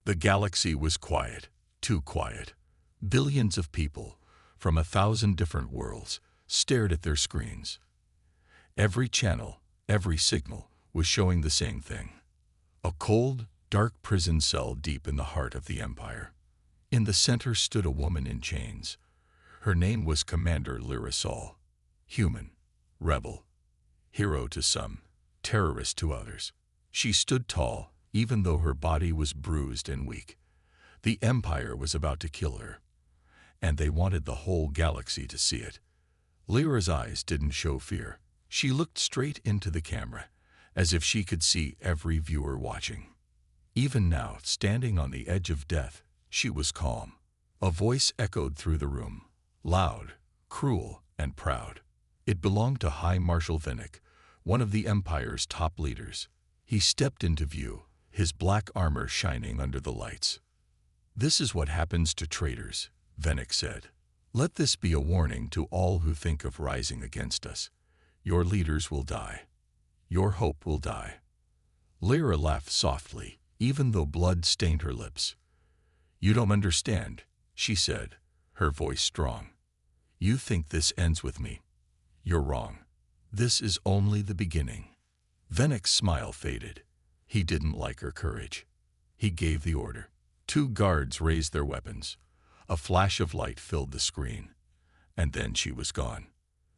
The galaxy was quiet, too quiet. Billions of people, from 1,000 different worlds, stared at their screens. Every channel, every signal, was showing the same thing. A cold, dark prison cell deep in the heart of the Empire. In the center stood a woman in chains. Her name was Commander Lyra Sol. Human, rebel, hero to some, terrorist to others. She stood tall, even though her body was bruised and weak. The Empire was about to kill her, and they wanted the whole galaxy to see it. Lyra's eyes didn't show fear. She looked straight into the camera, as if she could see every viewer watching. Even now, standing on the edge of death, she was calm. A voice echoed through the room, loud, cruel, and proud. It belonged to High Marshal Vennec, one of the Empire's top leaders. He stepped into view, his black armor shining under the lights. "This is what happens to traitors," Vennec said. "Let this be a warning to all who think of rising against us. Your leaders will die. Your hope will die." Lyra laughed softly, even though blood stained her lips. "You don't understand," she said, her voice strong. "You think this ends with me. You're wrong. This is only the beginning." Vennec's smile faded. He didn't like her courage. He gave the order. 2 guards raised their weapons. A flash of light filled the screen, and then she was gone.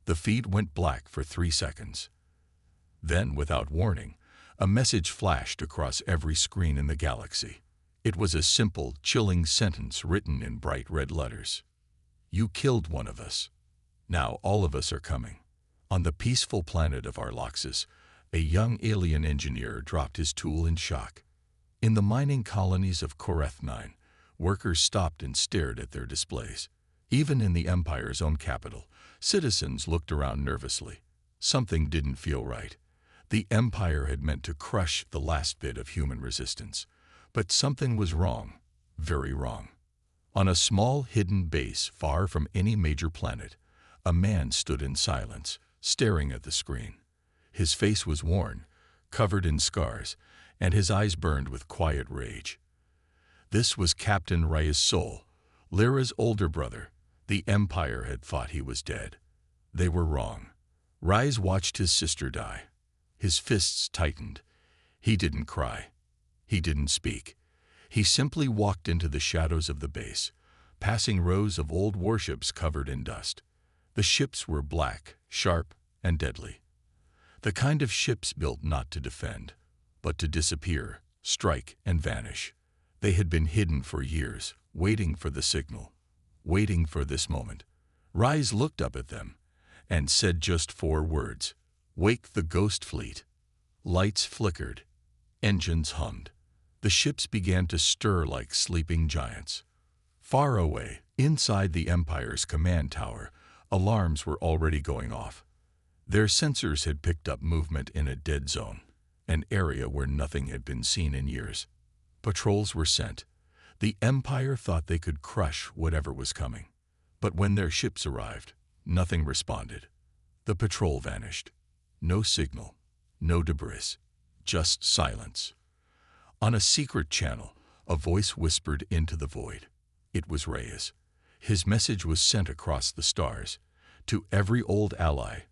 The feed went black for 3 seconds. Then, without warning, a message flashed across every screen in the galaxy. It was a simple, chilling sentence written in bright red letters. "You killed one of us. Now all of us are coming." On the peaceful planet of Arloxis, a young alien engineer dropped his tool in shock. In the mining colonies of Koreth 9, workers stopped and stared at their displays. Even in the Empire's own capital, citizens looked around nervously. Something didn't feel right. The Empire had meant to crush the last bit of human resistance. But something was wrong, very wrong. On a small hidden base far from any major planet, a man stood in silence, staring at the screen. His face was worn, covered in scars, and his eyes burned with quiet rage. This was Captain Reyes Sol, Lyra's older brother. The Empire had thought he was dead. They were wrong. Reyes watched his sister die. His fists tightened. He didn't cry. He didn't speak. He simply walked into the shadows of the base, passing rows of old warships covered in dust. The ships were black, sharp, and deadly. The kind of ships built not to defend, but to disappear, strike, and vanish. They had been hidden for years, waiting for the signal, waiting for this moment. Reyes looked up at them and said just 4 words: "Wake the Ghost Fleet." Lights flickered. Engines hummed. The ships began to stir like sleeping giants. Far away, inside the Empire's command tower, alarms were already going off. Their sensors had picked up movement in a dead zone, an area where nothing had been seen in years. Patrols were sent. The Empire thought they could crush whatever was coming. But when their ships arrived, nothing responded. The patrol vanished. No signal, no debris, just silence. On a secret channel, a voice whispered into the void. It was Reyes. His message was sent across the stars, to every old ally,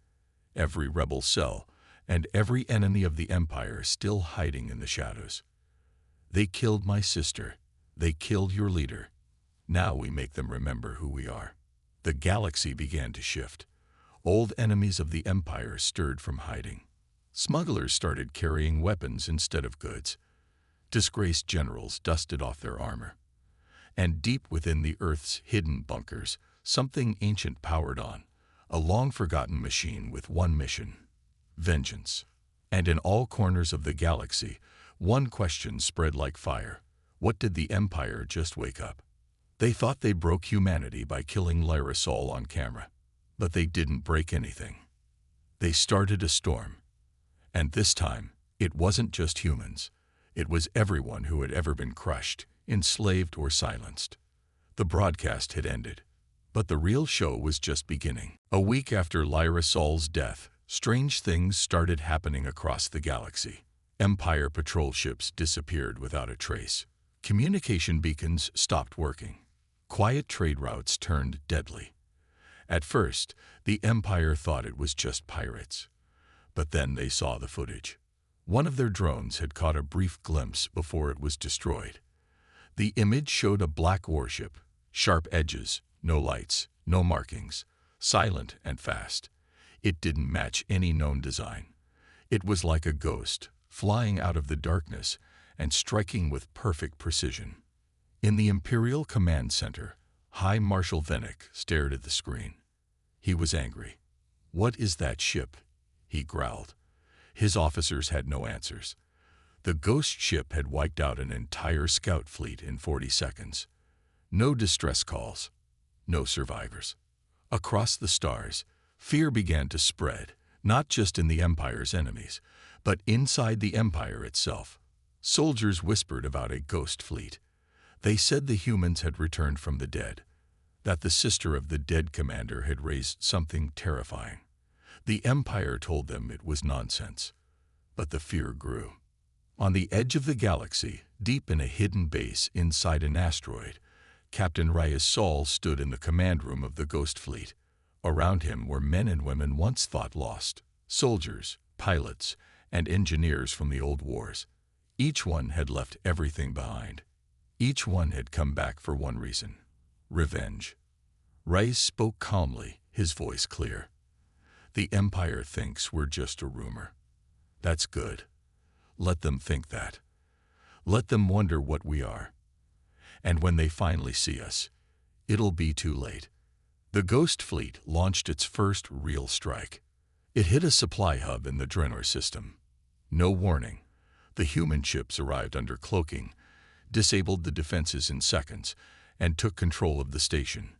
every rebel cell, and every enemy of the Empire still hiding in the shadows. "They killed my sister. They killed your leader. Now we make them remember who we are." The galaxy began to shift. Old enemies of the Empire stirred from hiding. Smugglers started carrying weapons instead of goods. Disgraced generals dusted off their armor. And deep within the Earth's hidden bunkers, something ancient powered on, a long-forgotten machine with one mission: vengeance. And in all corners of the galaxy, one question spread like fire: what did the Empire just wake up? They thought they broke humanity by killing Lyra Sol on camera. But they didn't break anything. They started a storm. And this time, it wasn't just humans. It was everyone who had ever been crushed, enslaved, or silenced. The broadcast had ended, but the real show was just beginning. A week after Lyra Sol's death, strange things started happening across the galaxy. Empire patrol ships disappeared without a trace. Communication beacons stopped working. Quiet trade routes turned deadly. At first, the Empire thought it was just pirates. But then they saw the footage. One of their drones had caught a brief glimpse before it was destroyed. The image showed a black warship, sharp edges, no lights, no markings, silent and fast. It didn't match any known design. It was like a ghost, flying out of the darkness and striking with perfect precision. In the Imperial Command Center, High Marshal Vennick stared at the screen. He was angry. "What is that ship?" he growled. His officers had no answers. The ghost ship had wiped out an entire scout fleet in 40 seconds. No distress calls, no survivors. Across the stars, fear began to spread, not just in the Empire's enemies, but inside the Empire itself. Soldiers whispered about a ghost fleet. They said the humans had returned from the dead, that the sister of the dead commander had raised something terrifying. The Empire told them it was nonsense, but the fear grew. On the edge of the galaxy, deep in a hidden base inside an asteroid, Captain Reyes Sol stood in the command room of the Ghost Fleet. Around him were men and women once thought lost, soldiers, pilots, and engineers from the old wars. Each one had left everything behind. Each one had come back for one reason: revenge. Reyes spoke calmly, his voice clear. "The Empire thinks we're just a rumor. That's good. Let them think that. Let them wonder what we are. And when they finally see us, it'll be too late." The Ghost Fleet launched its first real strike. It hit a supply hub in the Drenor system. No warning. The human ships arrived under cloaking, disabled the defenses in seconds, and took control of the station.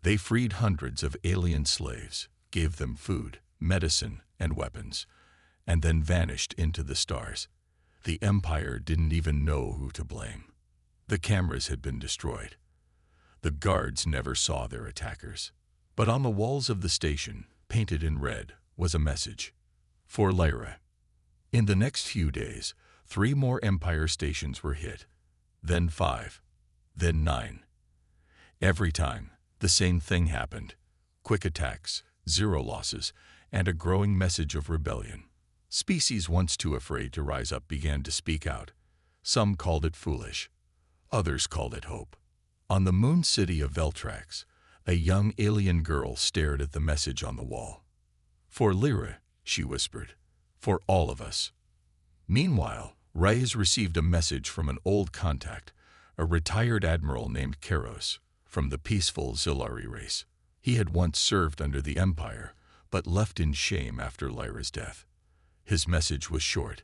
They freed hundreds of alien slaves, gave them food, medicine, and weapons, and then vanished into the stars. The Empire didn't even know who to blame. The cameras had been destroyed. The guards never saw their attackers. But on the walls of the station, painted in red, was a message: for Lyra. In the next few days, 3 more Empire stations were hit, then 5, then 9. Every time, the same thing happened: quick attacks, 0 losses, and a growing message of rebellion. Species once too afraid to rise up began to speak out. Some called it foolish. Others called it hope. On the moon city of Veltrax, a young alien girl stared at the message on the wall. "For Lyra," she whispered. "For all of us." Meanwhile, Reyes received a message from an old contact, a retired admiral named Keros, from the peaceful Zilari race. He had once served under the Empire, but left in shame after Lyra's death. His message was short: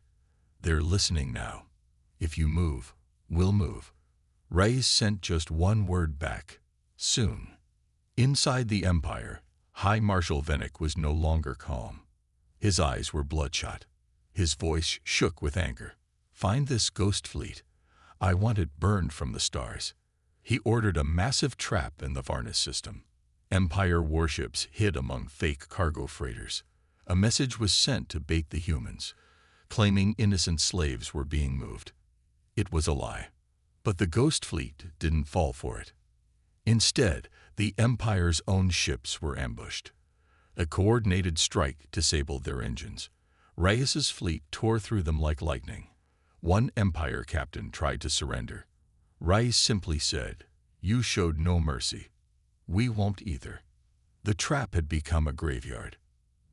"They're listening now. If you move, we'll move." Reyes sent just one word back: soon. Inside the Empire, High Marshal Vennick was no longer calm. His eyes were bloodshot. His voice shook with anger. "Find this Ghost Fleet. I want it burned from the stars." He ordered a massive trap in the Varnus system. Empire warships hid among fake cargo freighters. A message was sent to bait the humans, claiming innocent slaves were being moved. It was a lie. But the Ghost Fleet didn't fall for it. Instead, the Empire's own ships were ambushed. A coordinated strike disabled their engines. Reyes's fleet tore through them like lightning. One Empire captain tried to surrender. Reyes simply said, "You showed no mercy. We won't either." The trap had become a graveyard.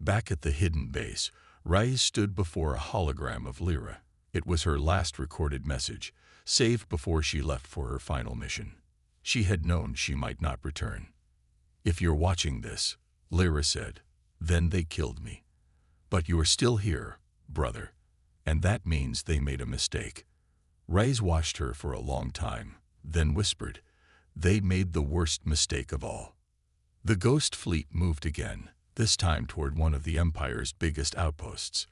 Back at the hidden base, Reyes stood before a hologram of Lyra. It was her last recorded message, saved before she left for her final mission. She had known she might not return. "If you're watching this," Lyra said, "then they killed me. But you're still here, brother, and that means they made a mistake." Reyes watched her for a long time, then whispered, "They made the worst mistake of all." The Ghost Fleet moved again, this time toward one of the Empire's biggest outposts.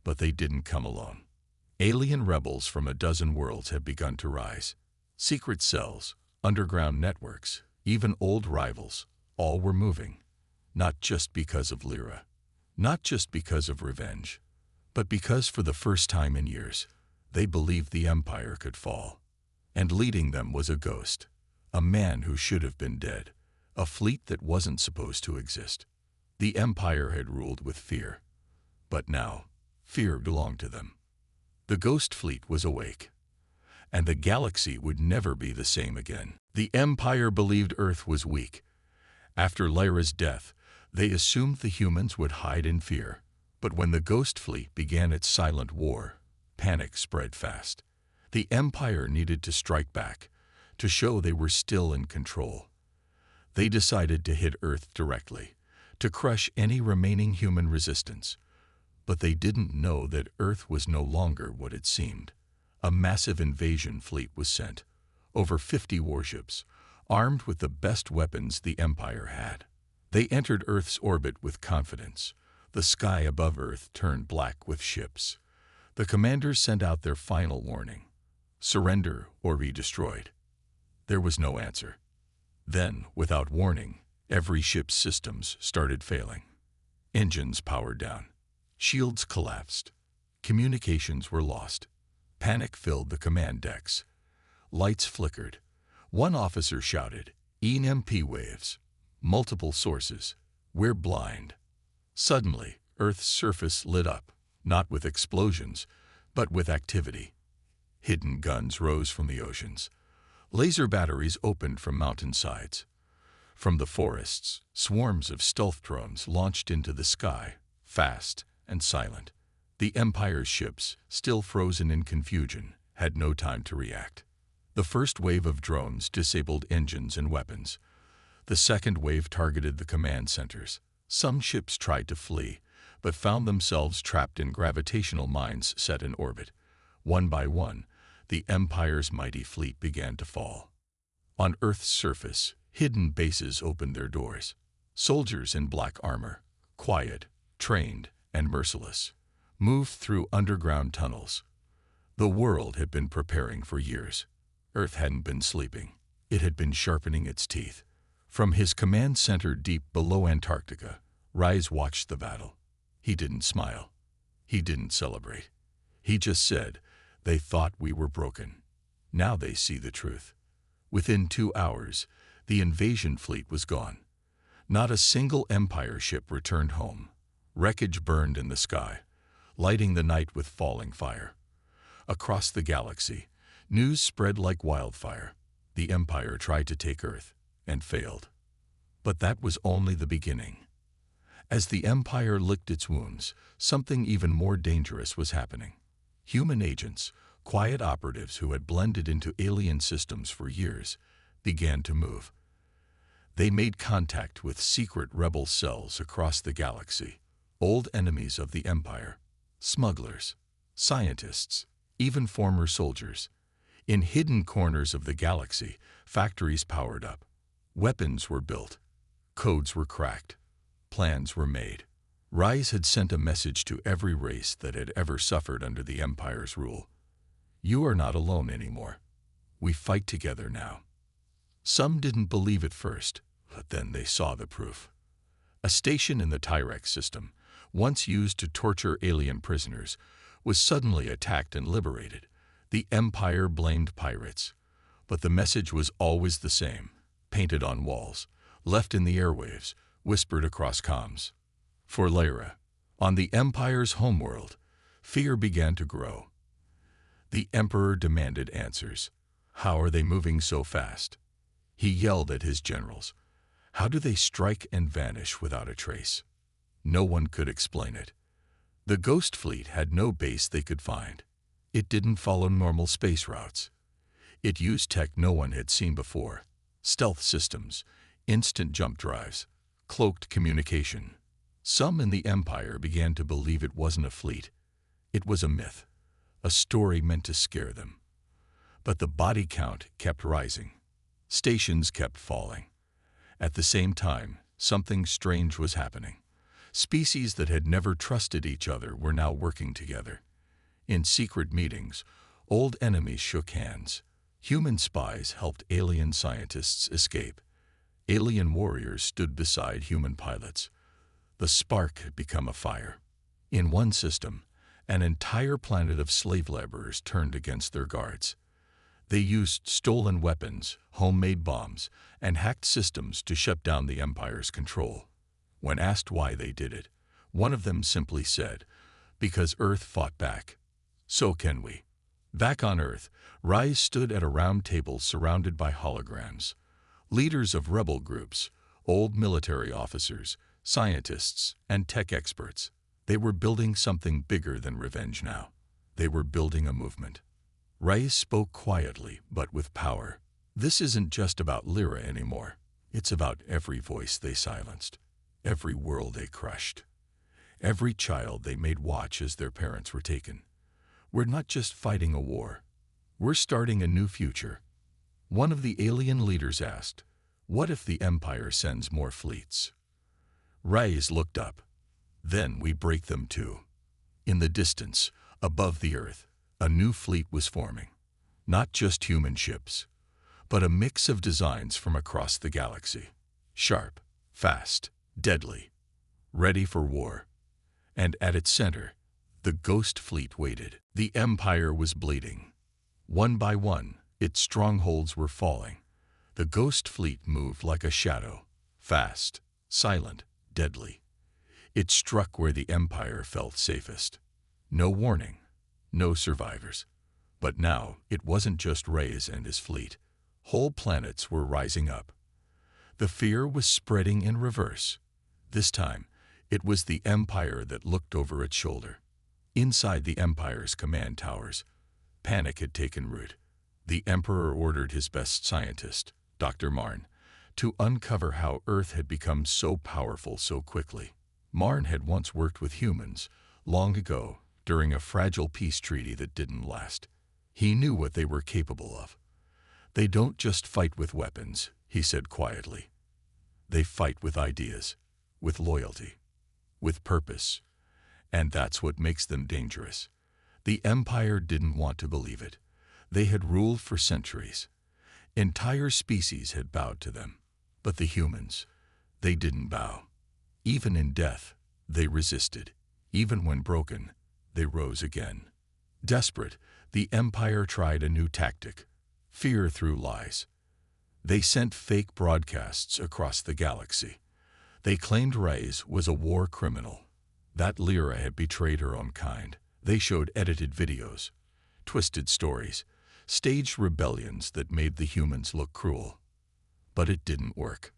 But they didn't come alone. Alien rebels from a dozen worlds had begun to rise. Secret cells, underground networks, even old rivals, all were moving. Not just because of Lyra, not just because of revenge, but because for the first time in years, they believed the Empire could fall. And leading them was a ghost, a man who should have been dead, a fleet that wasn't supposed to exist. The Empire had ruled with fear, but now fear belonged to them. The ghost fleet was awake, and the galaxy would never be the same again. The Empire believed Earth was weak. After Lyra's death, they assumed the humans would hide in fear. But when the ghost fleet began its silent war, panic spread fast. The Empire needed to strike back, to show they were still in control. They decided to hit Earth directly, to crush any remaining human resistance. But they didn't know that Earth was no longer what it seemed. A massive invasion fleet was sent, over 50 warships, armed with the best weapons the Empire had. They entered Earth's orbit with confidence. The sky above Earth turned black with ships. The commanders sent out their final warning: surrender or be destroyed. There was no answer. Then, without warning, every ship's systems started failing. Engines powered down. Shields collapsed. Communications were lost. Panic filled the command decks. Lights flickered. One officer shouted, "EMP waves. Multiple sources. We're blind." Suddenly, Earth's surface lit up, not with explosions, but with activity. Hidden guns rose from the oceans. Laser batteries opened from mountainsides. From the forests, swarms of stealth drones launched into the sky, fast and silent. The Empire's ships, still frozen in confusion, had no time to react. The first wave of drones disabled engines and weapons. The second wave targeted the command centers. Some ships tried to flee, but found themselves trapped in gravitational mines set in orbit. One by one, the Empire's mighty fleet began to fall. On Earth's surface, hidden bases opened their doors. Soldiers in black armor, quiet, trained, and merciless, moved through underground tunnels. The world had been preparing for years. Earth hadn't been sleeping. It had been sharpening its teeth. From his command center deep below Antarctica, Rise watched the battle. He didn't smile. He didn't celebrate. He just said, "They thought we were broken. Now they see the truth." Within 2 hours, the invasion fleet was gone. Not a single Empire ship returned home. Wreckage burned in the sky, lighting the night with falling fire. Across the galaxy, news spread like wildfire. The Empire tried to take Earth, and failed. But that was only the beginning. As the Empire licked its wounds, something even more dangerous was happening. Human agents, quiet operatives who had blended into alien systems for years, began to move. They made contact with secret rebel cells across the galaxy, old enemies of the Empire, smugglers, scientists, even former soldiers. In hidden corners of the galaxy, factories powered up. Weapons were built. Codes were cracked. Plans were made. Rise had sent a message to every race that had ever suffered under the Empire's rule. You are not alone anymore. We fight together now. Some didn't believe at first, but then they saw the proof. A station in the Tyrex system, once used to torture alien prisoners, was suddenly attacked and liberated. The Empire blamed pirates, but the message was always the same, painted on walls, left in the airwaves, whispered across comms. For Lyra, on the Empire's homeworld, fear began to grow. The Emperor demanded answers. How are they moving so fast? He yelled at his generals. How do they strike and vanish without a trace? No one could explain it. The Ghost Fleet had no base they could find. It didn't follow normal space routes. It used tech no one had seen before: stealth systems, instant jump drives, cloaked communication. Some in the Empire began to believe it wasn't a fleet. It was a myth, a story meant to scare them. But the body count kept rising. Stations kept falling. At the same time, something strange was happening. Species that had never trusted each other were now working together. In secret meetings, old enemies shook hands. Human spies helped alien scientists escape. Alien warriors stood beside human pilots. The spark had become a fire. In one system, an entire planet of slave laborers turned against their guards. They used stolen weapons, homemade bombs, and hacked systems to shut down the Empire's control. When asked why they did it, one of them simply said, "Because Earth fought back. So can we." Back on Earth, Rise stood at a round table surrounded by holograms. Leaders of rebel groups, old military officers, scientists, and tech experts. They were building something bigger than revenge now. They were building a movement. Rise spoke quietly, but with power. This isn't just about Lyra anymore. It's about every voice they silenced, every world they crushed, every child they made watch as their parents were taken. We're not just fighting a war. We're starting a new future. One of the alien leaders asked, "What if the Empire sends more fleets?" Rise looked up. "Then we break them too." In the distance, above the Earth, a new fleet was forming. Not just human ships, but a mix of designs from across the galaxy. Sharp, fast, deadly, ready for war. And at its center, the Ghost Fleet waited. The Empire was bleeding. One by one, its strongholds were falling. The Ghost Fleet moved like a shadow, fast, silent, deadly. It struck where the Empire felt safest. No warning, no survivors. But now, it wasn't just Reyes and his fleet. Whole planets were rising up. The fear was spreading in reverse. This time, it was the Empire that looked over its shoulder. Inside the Empire's command towers, panic had taken root. The Emperor ordered his best scientist, Dr. Marn, to uncover how Earth had become so powerful so quickly. Marn had once worked with humans, long ago, during a fragile peace treaty that didn't last. He knew what they were capable of. "They don't just fight with weapons," he said quietly. "They fight with ideas, with loyalty, with purpose. And that's what makes them dangerous." The Empire didn't want to believe it. They had ruled for centuries. Entire species had bowed to them. But the humans, they didn't bow. Even in death, they resisted. Even when broken, they rose again. Desperate, the Empire tried a new tactic: fear through lies. They sent fake broadcasts across the galaxy. They claimed Reyes was a war criminal, that Lyra had betrayed her own kind. They showed edited videos, twisted stories, staged rebellions that made the humans look cruel. But it didn't work.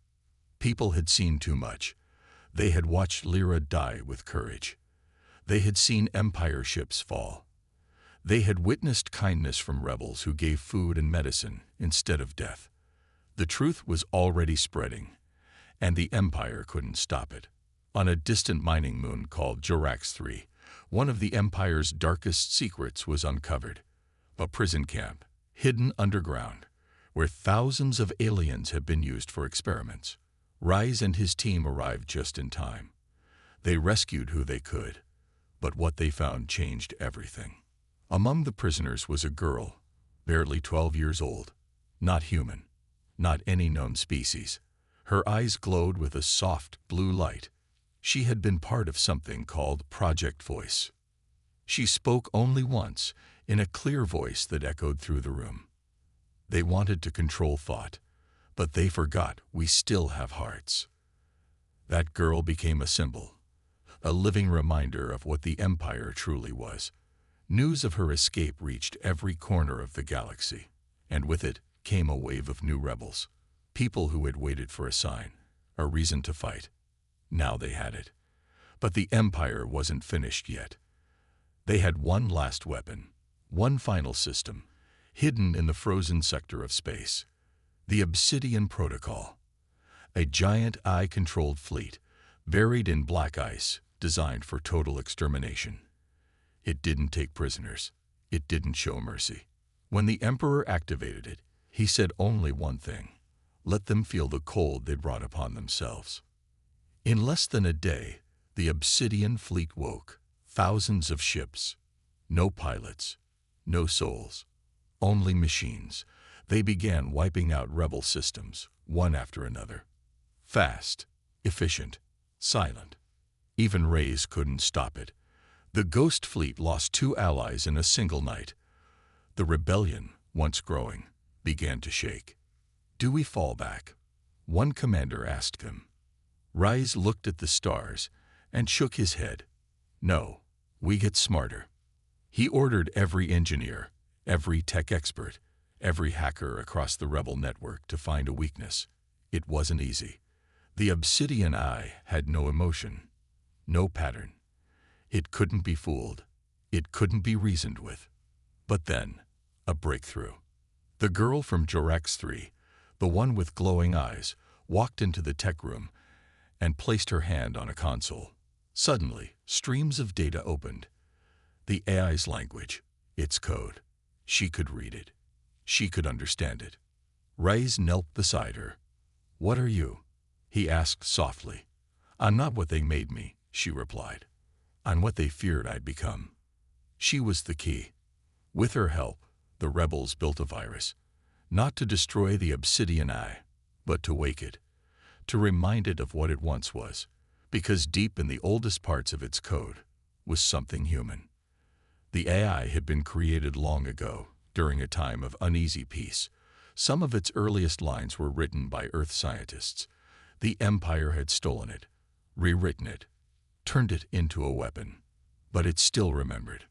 People had seen too much. They had watched Lyra die with courage. They had seen Empire ships fall. They had witnessed kindness from rebels who gave food and medicine instead of death. The truth was already spreading, and the Empire couldn't stop it. On a distant mining moon called Jarax 3, one of the Empire's darkest secrets was uncovered: a prison camp, hidden underground, where thousands of aliens had been used for experiments. Rise and his team arrived just in time. They rescued who they could, but what they found changed everything. Among the prisoners was a girl, barely 12 years old, not human, not any known species. Her eyes glowed with a soft blue light. She had been part of something called Project Voice. She spoke only once, in a clear voice that echoed through the room. They wanted to control thought, but they forgot we still have hearts. That girl became a symbol, a living reminder of what the Empire truly was. News of her escape reached every corner of the galaxy, and with it came a wave of new rebels, people who had waited for a sign, a reason to fight. Now they had it. But the Empire wasn't finished yet. They had one last weapon, one final system, hidden in the frozen sector of space: the Obsidian Protocol, a giant eye-controlled fleet buried in black ice designed for total extermination. It didn't take prisoners. It didn't show mercy. When the Emperor activated it, he said only one thing: let them feel the cold they brought upon themselves. In less than a day, the Obsidian fleet woke. Thousands of ships. No pilots. No souls. Only machines. They began wiping out rebel systems, one after another. Fast, efficient, silent. Even Reyes couldn't stop it. The Ghost Fleet lost 2 allies in a single night. The rebellion once growing, began to shake. "Do we fall back?" one commander asked him. Rise looked at the stars and shook his head. "No, we get smarter." He ordered every engineer, every tech expert, every hacker across the rebel network to find a weakness. It wasn't easy. The obsidian eye had no emotion, no pattern. It couldn't be fooled. It couldn't be reasoned with. But then, a breakthrough. The girl from Jurax-3, the one with glowing eyes, walked into the tech room and placed her hand on a console. Suddenly, streams of data opened. The AI's language, its code. She could read it. She could understand it. Rise knelt beside her. "What are you?" he asked softly. "I'm not what they made me," she replied. "I'm what they feared I'd become." She was the key. With her help, the rebels built a virus, not to destroy the obsidian eye, but to wake it, to remind it of what it once was, because deep in the oldest parts of its code was something human. The AI had been created long ago, during a time of uneasy peace. Some of its earliest lines were written by Earth scientists. The Empire had stolen it, rewritten it, turned it into a weapon. But it still remembered.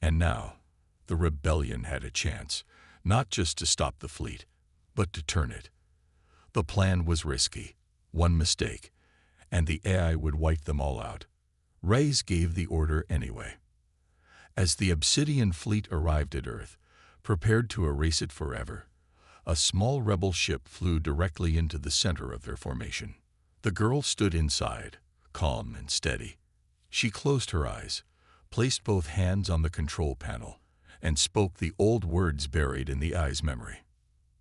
And now, the rebellion had a chance, not just to stop the fleet, but to turn it. The plan was risky. One mistake, and the AI would wipe them all out. Reyes gave the order anyway. As the Obsidian fleet arrived at Earth, prepared to erase it forever, a small rebel ship flew directly into the center of their formation. The girl stood inside, calm and steady. She closed her eyes, placed both hands on the control panel, and spoke the old words buried in the eye's memory.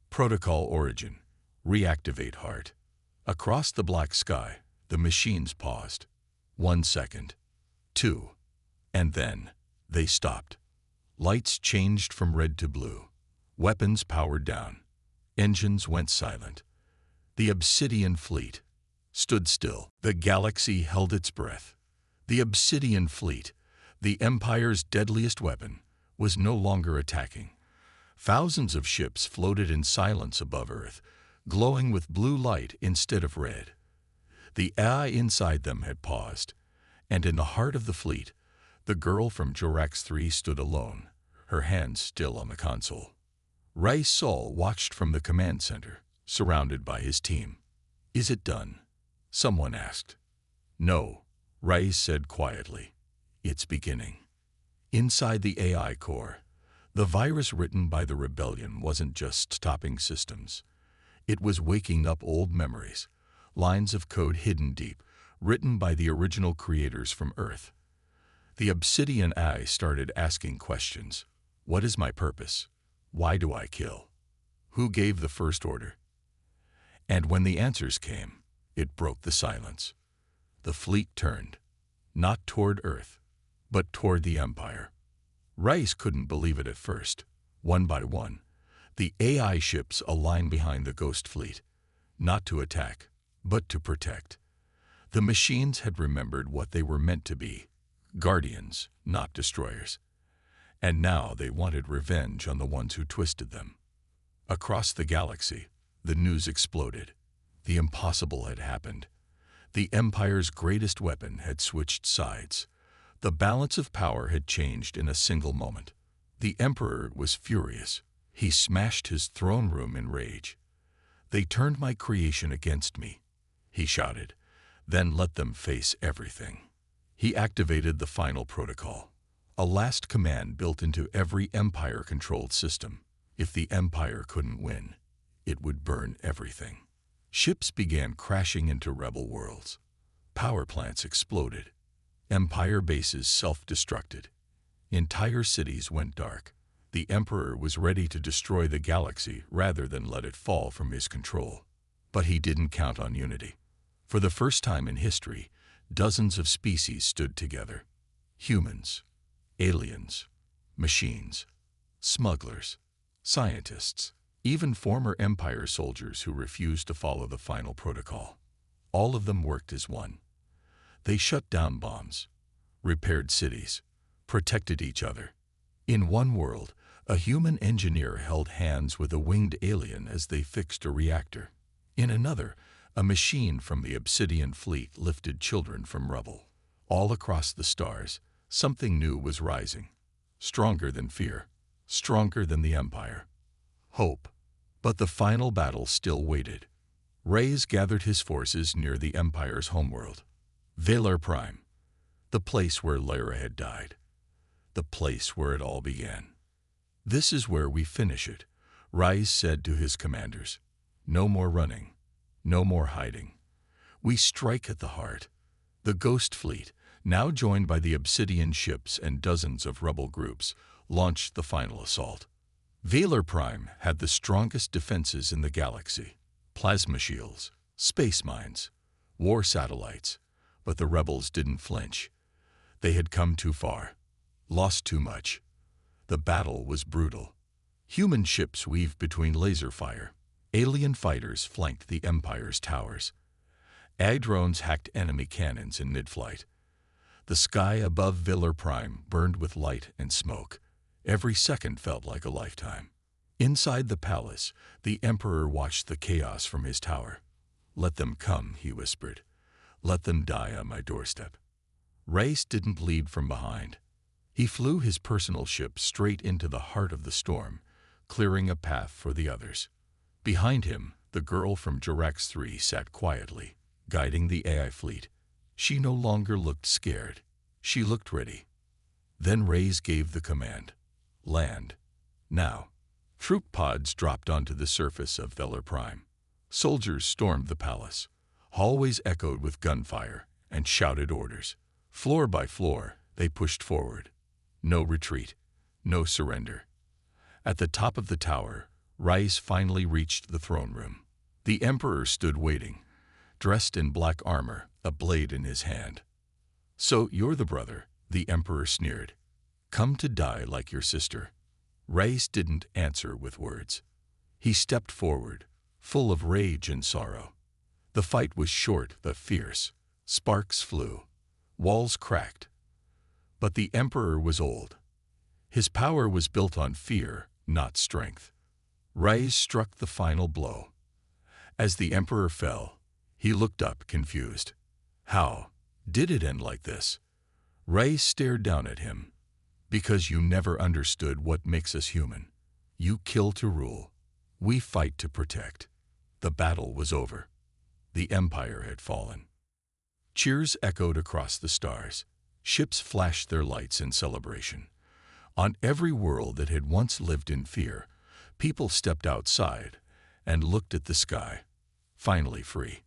Protocol origin. Reactivate heart. Across the black sky, the machines paused. 1 second. 2. And then, they stopped. Lights changed from red to blue. Weapons powered down. Engines went silent. The Obsidian fleet stood still. The galaxy held its breath. The Obsidian fleet, the Empire's deadliest weapon, was no longer attacking. Thousands of ships floated in silence above Earth, glowing with blue light instead of red. The AI inside them had paused, and in the heart of the fleet, the girl from Jurax-3 stood alone, her hands still on the console. Rai Sol watched from the command center, surrounded by his team. "Is it done?" someone asked. "No," Rai said quietly. "It's beginning." Inside the AI core, the virus written by the rebellion wasn't just stopping systems. It was waking up old memories, lines of code hidden deep, written by the original creators from Earth. The Obsidian eye started asking questions. What is my purpose? Why do I kill? Who gave the first order? And when the answers came, it broke the silence. The fleet turned, not toward Earth, but toward the Empire. Rice couldn't believe it at first. One by one, the AI ships aligned behind the Ghost Fleet, not to attack, but to protect. The machines had remembered what they were meant to be, guardians, not destroyers. And now they wanted revenge on the ones who twisted them. Across the galaxy, the news exploded. The impossible had happened. The Empire's greatest weapon had switched sides. The balance of power had changed in a single moment. The Emperor was furious. He smashed his throne room in rage. "They turned my creation against me," he shouted. "Then let them face everything." He activated the final protocol, a last command built into every Empire-controlled system. If the Empire couldn't win, it would burn everything. Ships began crashing into rebel worlds. Power plants exploded. Empire bases self-destructed. Entire cities went dark. The Emperor was ready to destroy the galaxy rather than let it fall from his control. But he didn't count on unity. For the first time in history, dozens of species stood together. Humans, aliens, machines, smugglers, scientists, even former Empire soldiers who refused to follow the final protocol. All of them worked as one. They shut down bombs, repaired cities, protected each other. In one world, A human engineer held hands with a winged alien as they fixed a reactor. In another, a machine from the Obsidian fleet lifted children from rubble. All across the stars, something new was rising. Stronger than fear, stronger than the Empire. Hope. But the final battle still waited. Reyes gathered his forces near the Empire's homeworld. Valar Prime, the place where Lyra had died. The place where it all began. "This is where we finish it," Reyes said to his commanders. "No more running. No more hiding. We strike at the heart." The Ghost Fleet, now joined by the Obsidian ships and dozens of rebel groups, launched the final assault. Valar Prime had the strongest defenses in the galaxy. Plasma shields, space mines, war satellites. But the rebels didn't flinch. They had come too far, lost too much. The battle was brutal. Human ships weaved between laser fire. Alien fighters flanked the Empire's towers. AI drones hacked enemy cannons in mid-flight. The sky above Valar Prime burned with light and smoke. Every second felt like a lifetime. Inside the palace, the Emperor watched the chaos from his tower. "Let them come," he whispered. "Let them die on my doorstep." Reyes didn't lead from behind. He flew his personal ship straight into the heart of the storm, clearing a path for the others. Behind him, the girl from Jerax 3 sat quietly, guiding the AI fleet. She no longer looked scared. She looked ready. Then Reyes gave the command. "Land. Now." Troop pods dropped onto the surface of Valar Prime. Soldiers stormed the palace. Hallways echoed with gunfire and shouted orders. Floor by floor, they pushed forward. No retreat. No surrender. At the top of the tower, Reyes finally reached the throne room. The Emperor stood waiting, dressed in black armor, a blade in his hand. "So you're the brother," the Emperor sneered. "Come to die like your sister." Reyes didn't answer with words. He stepped forward, full of rage and sorrow. The fight was short but fierce. Sparks flew. Walls cracked. But the Emperor was old. His power was built on fear, not strength. Reyes struck the final blow. As the Emperor fell, he looked up, confused. How did it end like this? Reyes stared down at him. "Because you never understood what makes us human. You kill to rule. We fight to protect." The battle was over. The Empire had fallen. Cheers echoed across the stars. Ships flashed their lights in celebration. On every world that had once lived in fear, people stepped outside and looked at the sky, finally free.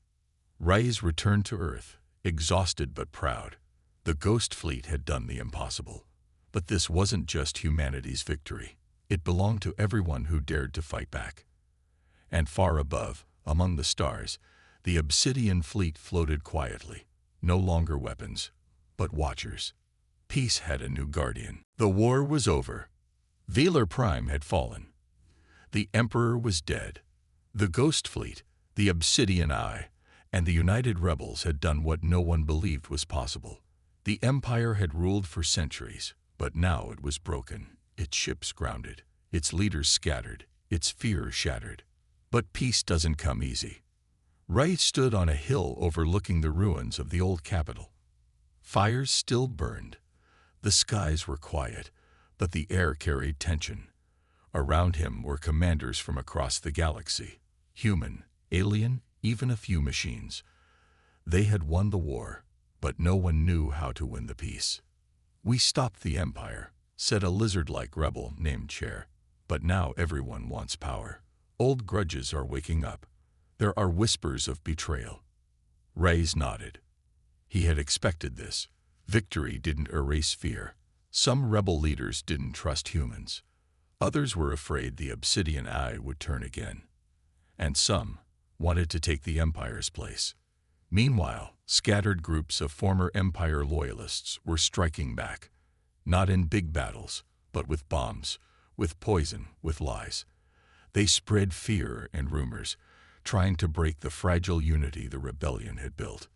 Reyes returned to Earth, exhausted but proud. The Ghost Fleet had done the impossible. But this wasn't just humanity's victory. It belonged to everyone who dared to fight back. And far above, among the stars, the Obsidian fleet floated quietly. No longer weapons, but watchers. Peace had a new guardian. The war was over. Valar Prime had fallen. The Emperor was dead. The Ghost Fleet, the Obsidian Eye, and the United Rebels had done what no one believed was possible. The Empire had ruled for centuries, but now it was broken, its ships grounded, its leaders scattered, its fear shattered. But peace doesn't come easy. Reyes stood on a hill overlooking the ruins of the old capital. Fires still burned. The skies were quiet, but the air carried tension. Around him were commanders from across the galaxy, human, alien, even a few machines. They had won the war, but no one knew how to win the peace. "We stopped the Empire," said a lizard-like rebel named Chair. "But now everyone wants power. Old grudges are waking up. There are whispers of betrayal." Reyes nodded. He had expected this. Victory didn't erase fear. Some rebel leaders didn't trust humans. Others were afraid the Obsidian Eye would turn again. And some wanted to take the Empire's place. Meanwhile, scattered groups of former Empire loyalists were striking back, not in big battles, but with bombs, with poison, with lies. They spread fear and rumors, trying to break the fragile unity the rebellion had built.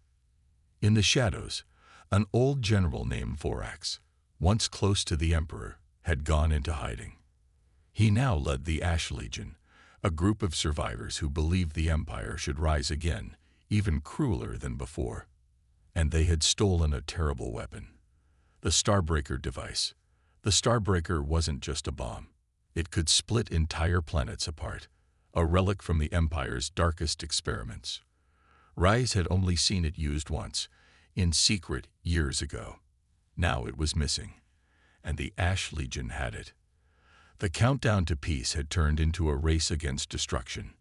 In the shadows, an old general named Vorax, once close to the Emperor, had gone into hiding. He now led the Ash Legion, a group of survivors who believed the Empire should rise again, even crueler than before. And they had stolen a terrible weapon. The Starbreaker device. The Starbreaker wasn't just a bomb. It could split entire planets apart, a relic from the Empire's darkest experiments. Rise had only seen it used once, in secret years ago. Now it was missing, and the Ash Legion had it. The countdown to peace had turned into a race against destruction.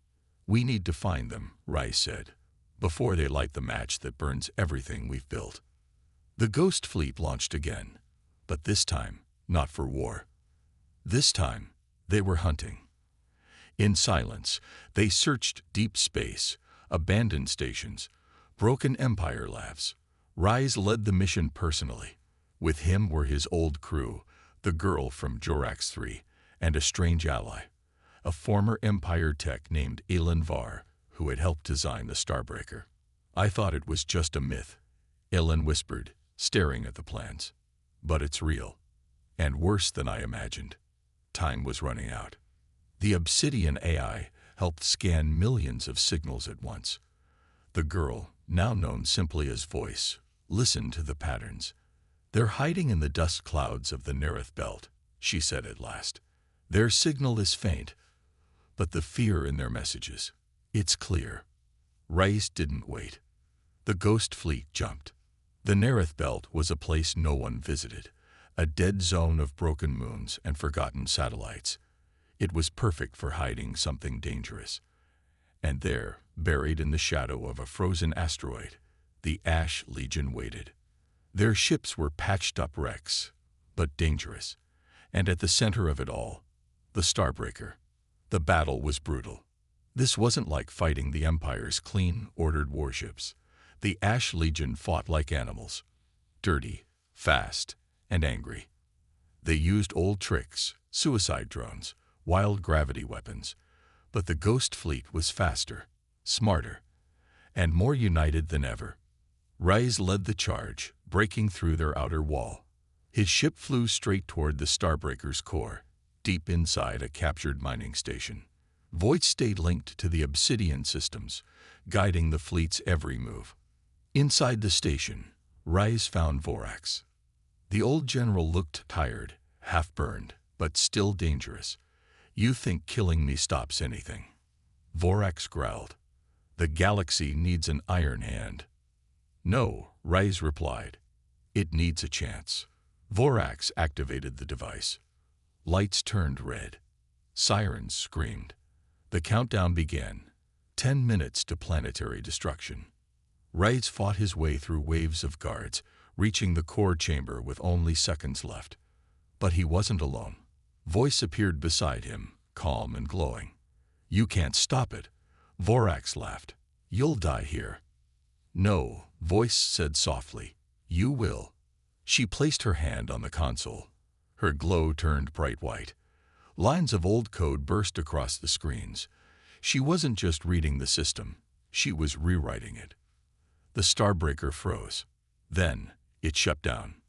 "We need to find them," Rise said, "before they light the match that burns everything we've built." The Ghost Fleet launched again, but this time not for war. This time they were hunting. In silence, they searched deep space, abandoned stations, broken Empire labs. Rise led the mission personally. With him were his old crew, the girl from Jorax 3, and a strange ally, a former Empire tech named Elin Var, who had helped design the Starbreaker. "I thought it was just a myth," Elin whispered, staring at the plans. "But it's real. And worse than I imagined." Time was running out. The Obsidian AI helped scan millions of signals at once. The girl, now known simply as Voice, listened to the patterns. "They're hiding in the dust clouds of the Nerith Belt," she said at last. "Their signal is faint, but the fear in their messages, it's clear." Rise didn't wait. The Ghost Fleet jumped. The Nerith Belt was a place no one visited, a dead zone of broken moons and forgotten satellites. It was perfect for hiding something dangerous. And there, buried in the shadow of a frozen asteroid, the Ash Legion waited. Their ships were patched-up wrecks, but dangerous. And at the center of it all, the Starbreaker. The battle was brutal. This wasn't like fighting the Empire's clean, ordered warships. The Ash Legion fought like animals, dirty, fast, and angry. They used old tricks, suicide drones, wild gravity weapons, but the Ghost Fleet was faster, smarter, and more united than ever. Rise led the charge, breaking through their outer wall. His ship flew straight toward the Starbreaker's core, deep inside a captured mining station. Voight stayed linked to the Obsidian systems, guiding the fleet's every move. Inside the station, Rise found Vorax. The old general looked tired, half-burned, but still dangerous. "You think killing me stops anything?" Vorax growled. "The galaxy needs an iron hand." "No," Rise replied. "It needs a chance." Vorax activated the device. Lights turned red. Sirens screamed. The countdown began. 10 minutes to planetary destruction. Rise fought his way through waves of guards, reaching the core chamber with only seconds left. But he wasn't alone. Voice appeared beside him, calm and glowing. "You can't stop it," Vorax laughed. "You'll die here." "No," Voice said softly. "You will." She placed her hand on the console. Her glow turned bright white. Lines of old code burst across the screens. She wasn't just reading the system, she was rewriting it. The Starbreaker froze. Then, it shut down.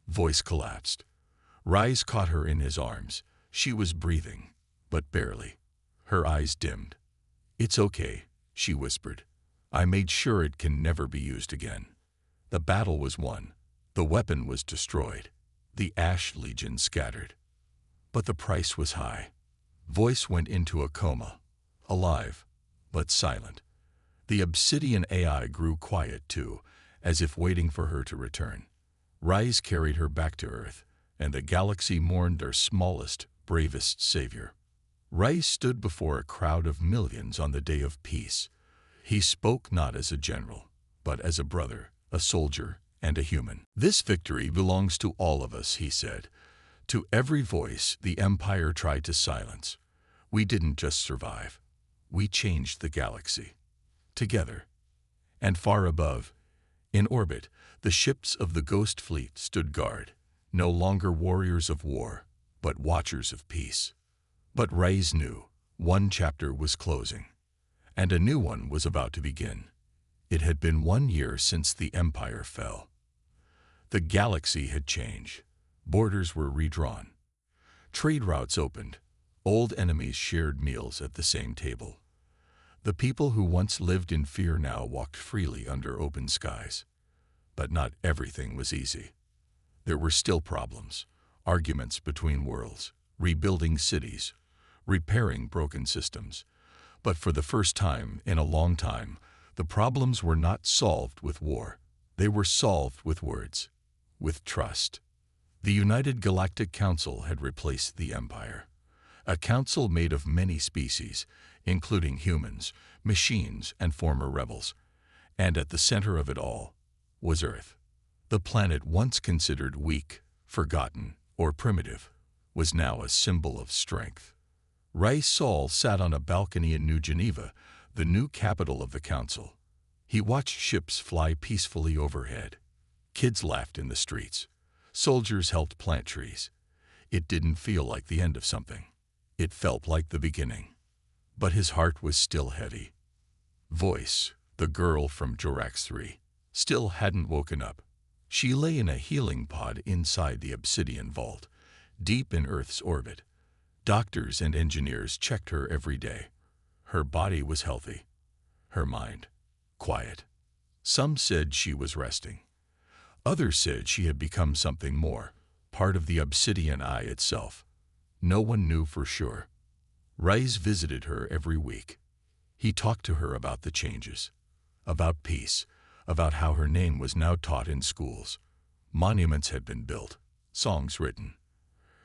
Voice collapsed. Rise caught her in his arms. She was breathing, but barely. Her eyes dimmed. "It's okay," she whispered. "I made sure it can never be used again." The battle was won. The weapon was destroyed. The Ash Legion scattered. But the price was high. Voice went into a coma, alive, but silent. The Obsidian AI grew quiet too, as if waiting for her to return. Rise carried her back to Earth, and the galaxy mourned their smallest, bravest savior. Rise stood before a crowd of millions on the day of peace. He spoke not as a general, but as a brother, a soldier, and a human. "This victory belongs to all of us," he said. "To every voice the Empire tried to silence. We didn't just survive. We changed the galaxy. Together." And far above, in orbit, the ships of the Ghost Fleet stood guard, no longer warriors of war, but watchers of peace. But Rise knew one chapter was closing, and a new one was about to begin. It had been 1 year since the Empire fell. The galaxy had changed. Borders were redrawn. Trade routes opened. Old enemies shared meals at the same table. The people who once lived in fear now walked freely under open skies. But not everything was easy. There were still problems, arguments between worlds, rebuilding cities, repairing broken systems. But for the first time in a long time, the problems were not solved with war. They were solved with words, with trust. The United Galactic Council had replaced the Empire. A council made of many species, including humans, machines, and former rebels. And at the center of it all was Earth. The planet once considered weak, forgotten, or primitive was now a symbol of strength. Raisal sat on a balcony in New Geneva, the new capital of the council. He watched ships fly peacefully overhead. Kids laughed in the streets. Soldiers helped plant trees. It didn't feel like the end of something. It felt like the beginning. But his heart was still heavy. Voice, the girl from Jorax 3, still hadn't woken up. She lay in a healing pod inside the obsidian vault, deep in Earth's orbit. Doctors and engineers checked her every day. Her body was healthy. Her mind, quiet. Some said she was resting. Others said she had become something more, part of the obsidian eye itself. No one knew for sure. Rais visited her every week. He talked to her about the changes, about peace, about how her name was now taught in schools. Monuments had been built, songs written.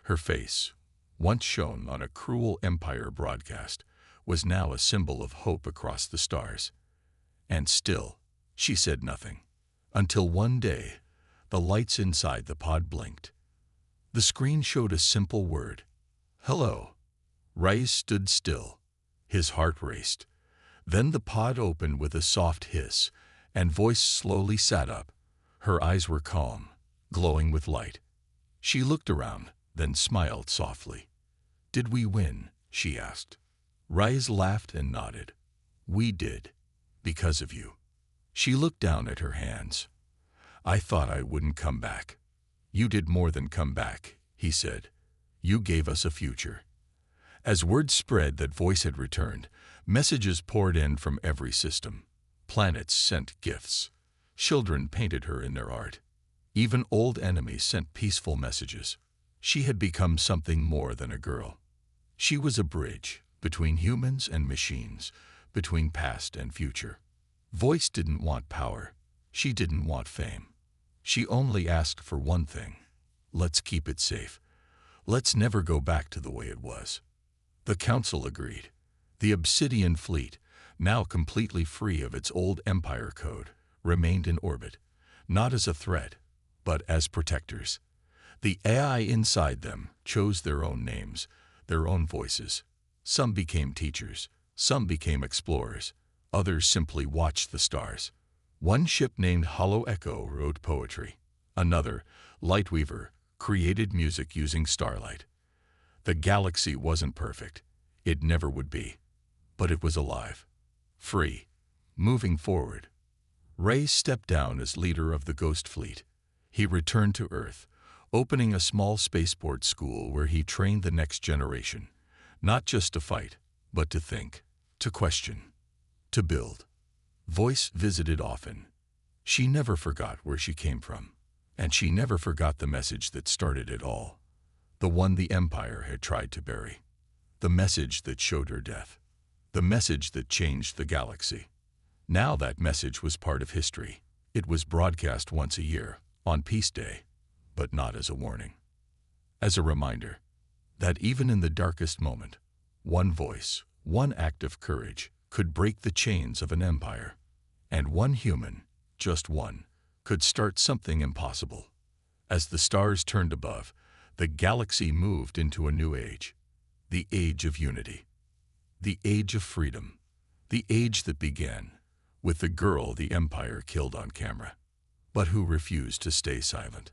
Her face, once shown on a cruel Empire broadcast, was now a symbol of hope across the stars. And still, she said nothing. Until one day, the lights inside the pod blinked. The screen showed a simple word, "Hello." Rais stood still. His heart raced. Then the pod opened with a soft hiss, and Voice slowly sat up. Her eyes were calm, glowing with light. She looked around, then smiled softly. "Did we win?" she asked. Rais laughed and nodded. "We did, because of you." She looked down at her hands. "I thought I wouldn't come back." "You did more than come back," he said. "You gave us a future." As word spread that Voice had returned, messages poured in from every system. Planets sent gifts. Children painted her in their art. Even old enemies sent peaceful messages. She had become something more than a girl. She was a bridge between humans and machines, between past and future. Voice didn't want power. She didn't want fame. She only asked for one thing. Let's keep it safe. Let's never go back to the way it was. The council agreed. The Obsidian fleet, now completely free of its old Empire code, remained in orbit, not as a threat, but as protectors. The AI inside them chose their own names, their own voices. Some became teachers, some became explorers, others simply watched the stars. One ship named Hollow Echo wrote poetry. Another, Lightweaver, created music using starlight. The galaxy wasn't perfect. It never would be. But it was alive, free, moving forward. Ray stepped down as leader of the Ghost Fleet. He returned to Earth, opening a small spaceport school where he trained the next generation, not just to fight, but to think, to question, to build. Voice visited often. She never forgot where she came from, and she never forgot the message that started it all, the one the Empire had tried to bury, the message that showed her death, the message that changed the galaxy. Now that message was part of history. It was broadcast once a year, on Peace Day, but not as a warning. As a reminder that even in the darkest moment, one voice, one act of courage, could break the chains of an empire. And one human, just one, could start something impossible. As the stars turned above, the galaxy moved into a new age. The age of unity. The age of freedom. The age that began with the girl the Empire killed on camera, but who refused to stay silent.